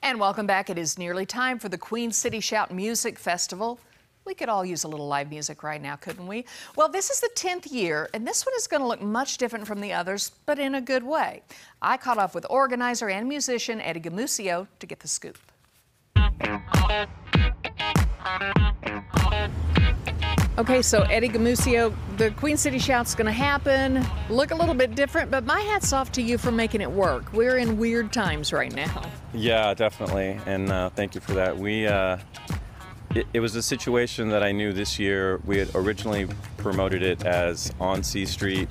And welcome back. It is nearly time for the Queen City Shout Music Festival. We could all use a little live music right now, couldn't we? Well, this is the 10th year, and this one is going to look much different from the others, but in a good way. I caught up with organizer and musician Eddie Gamusio to get the scoop. Okay, so Eddie Gamusio, the Queen City Shout's going to happen, look a little bit different, but my hat's off to you for making it work. We're in weird times right now. Yeah, definitely, and thank you for that. It was a situation that I knew this year. We had originally promoted it as on C Street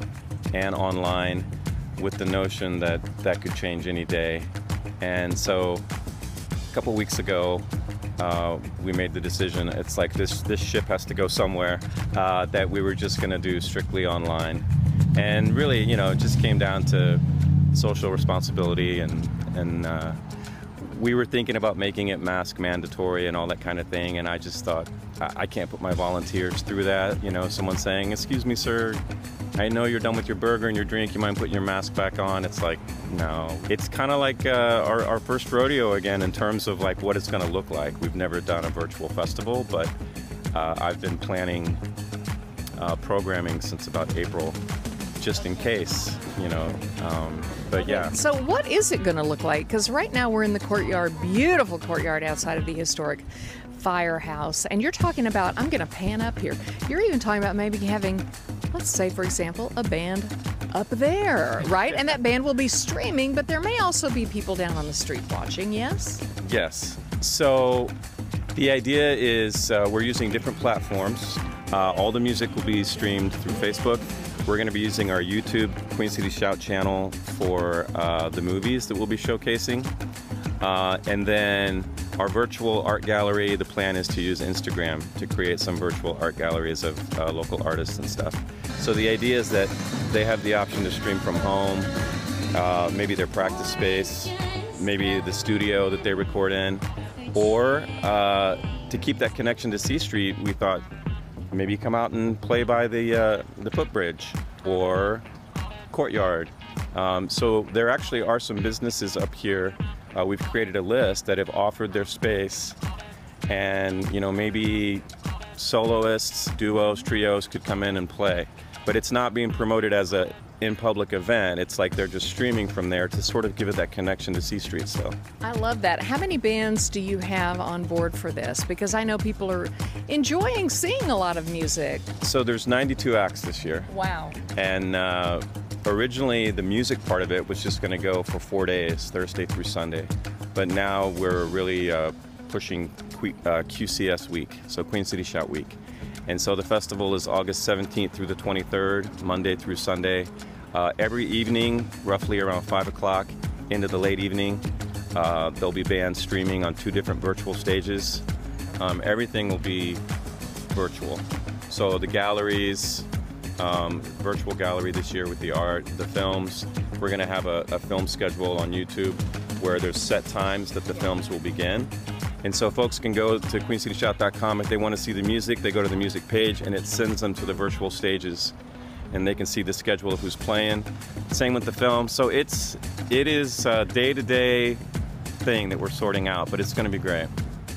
and online with the notion that that could change any day. And so a couple weeks ago, we made the decision, it's like this ship has to go somewhere, that we were just gonna do strictly online. And really, you know, it just came down to social responsibility and we were thinking about making it mask mandatory and all that kind of thing, and I just thought, I can't put my volunteers through that. You know, someone saying, excuse me, sir, I know you're done with your burger and your drink, you mind putting your mask back on? It's like, no. It's kind of like our first rodeo again in terms of like what it's going to look like. We've never done a virtual festival, but I've been planning programming since about April, just in case, you know. But yeah. So what is it going to look like? Because right now we're in the courtyard, beautiful courtyard outside of the historic firehouse. And you're talking about, I'm going to pan up here, you're even talking about maybe having, let's say, for example, a band up there, right? And that band will be streaming, but there may also be people down on the street watching, yes? Yes. So the idea is we're using different platforms. All the music will be streamed through Facebook. We're going to be using our YouTube Queen City Shout channel for the movies that we'll be showcasing. And then our virtual art gallery, the plan is to use Instagram to create some virtual art galleries of local artists and stuff. So the idea is that they have the option to stream from home, maybe their practice space, maybe the studio that they record in, or to keep that connection to C Street, we thought maybe come out and play by the footbridge or courtyard. So there actually are some businesses up here. We've created a list that have offered their space, and you know, maybe soloists, duos, trios could come in and play. But it's not being promoted as a in-public event. It's like they're just streaming from there to sort of give it that connection to C Street. So I love that. How many bands do you have on board for this? Because I know people are enjoying seeing a lot of music. So there's 92 acts this year. Wow. And originally the music part of it was just going to go for 4 days, Thursday through Sunday. But now we're really pushing QCS week, so Queen City Shout week. And so the festival is August 17th through the 23rd, Monday through Sunday. Every evening, roughly around 5 o'clock into the late evening, there'll be bands streaming on 2 different virtual stages. Everything will be virtual. So the galleries, virtual gallery this year with the art, the films. We're going to have a film schedule on YouTube where there's set times that the films will begin. And so folks can go to queencityshout.com if they want to see the music. They go to the music page and it sends them to the virtual stages, and they can see the schedule of who's playing. Same with the film. So it is a day-to-day thing that we're sorting out, but it's going to be great.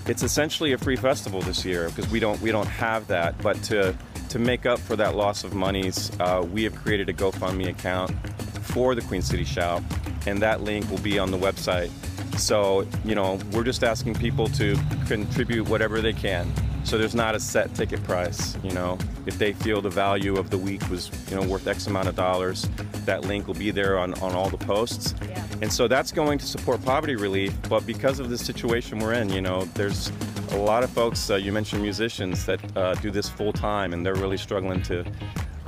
It's essentially a free festival this year because we don't have that. But to make up for that loss of monies, we have created a GoFundMe account for the Queen City Shout, and that link will be on the website. So, you know, we're just asking people to contribute whatever they can. So there's not a set ticket price, you know. If they feel the value of the week was, you know, worth X amount of dollars, that link will be there on all the posts. Yeah. And so that's going to support poverty relief, but because of the situation we're in, you know, there's a lot of folks, you mentioned musicians, that do this full time, and they're really struggling to,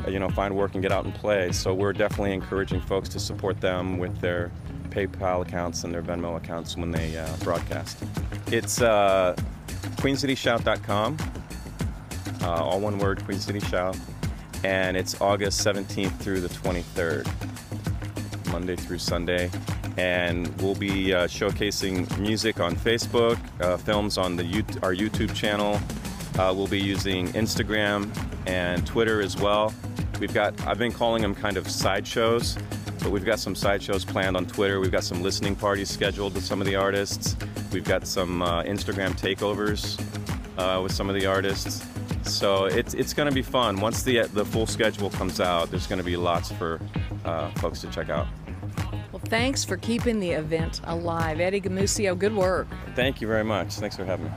you know, find work and get out and play. So we're definitely encouraging folks to support them with their PayPal accounts and their Venmo accounts when they broadcast. It's queencityshout.com, all one word, Queen City Shout, and it's August 17th through the 23rd, Monday through Sunday, and we'll be showcasing music on Facebook, films on our YouTube channel. We'll be using Instagram and Twitter as well. I've been calling them kind of sideshows, But we've got some sideshows planned on Twitter. We've got some listening parties scheduled with some of the artists. We've got some Instagram takeovers with some of the artists. So it's going to be fun. Once the full schedule comes out, there's going to be lots for folks to check out. Well, thanks for keeping the event alive. Eddie Gamusio, good work. Thank you very much. Thanks for having me.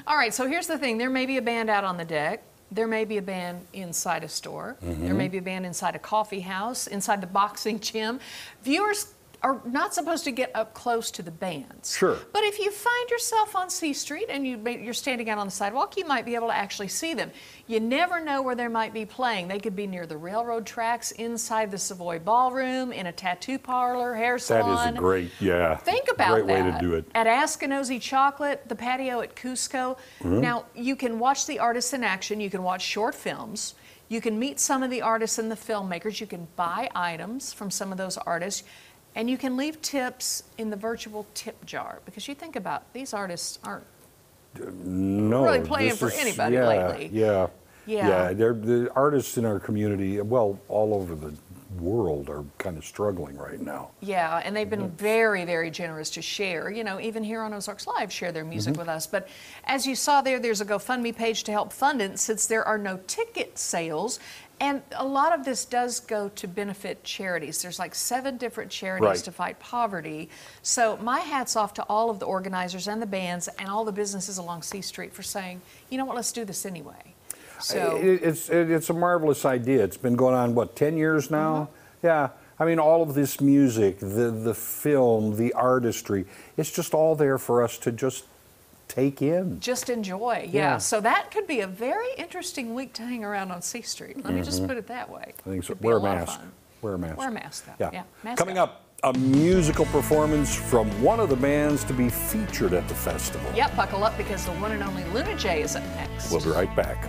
All right, so here's the thing. There may be a band out on the deck. There may be a band inside a store. There may be a band inside a coffee house, inside the boxing gym. Viewers are not supposed to get up close to the bands. Sure. But if you find yourself on C Street and you're standing out on the sidewalk, you might be able to actually see them. You never know where they might be playing. They could be near the railroad tracks, inside the Savoy Ballroom, in a tattoo parlor, hair salon. That is a great, Think about great that. way to do it. At Askinosie Chocolate, the patio at Cusco. Now, you can watch the artists in action. You can watch short films. You can meet some of the artists and the filmmakers. You can buy items from some of those artists. And you can leave tips in the virtual tip jar, because you think about these artists aren't really playing for anybody lately. Yeah, they're the artists in our community, well, all over the world are kind of struggling right now. Yeah, and they've been very, very generous to share. You know, even here on Ozarks Live, share their music with us. But as you saw there's a GoFundMe page to help fund it, since there are no ticket sales. And a lot of this does go to benefit charities. There's like 7 different charities to fight poverty. So my hat's off to all of the organizers and the bands and all the businesses along C Street for saying, you know what, let's do this anyway. So it's a marvelous idea. It's been going on, what, 10 years now? Yeah. I mean, all of this music, the film, the artistry, it's just all there for us to just take in. Just enjoy, yeah. So that could be a very interesting week to hang around on C Street. Let me just put it that way. I think so. Wear a mask. Wear a mask, though. Yeah. Mask Coming up, a musical performance from one of the bands to be featured at the festival. Yep, buckle up, because the one and only Luna J is up next. We'll be right back.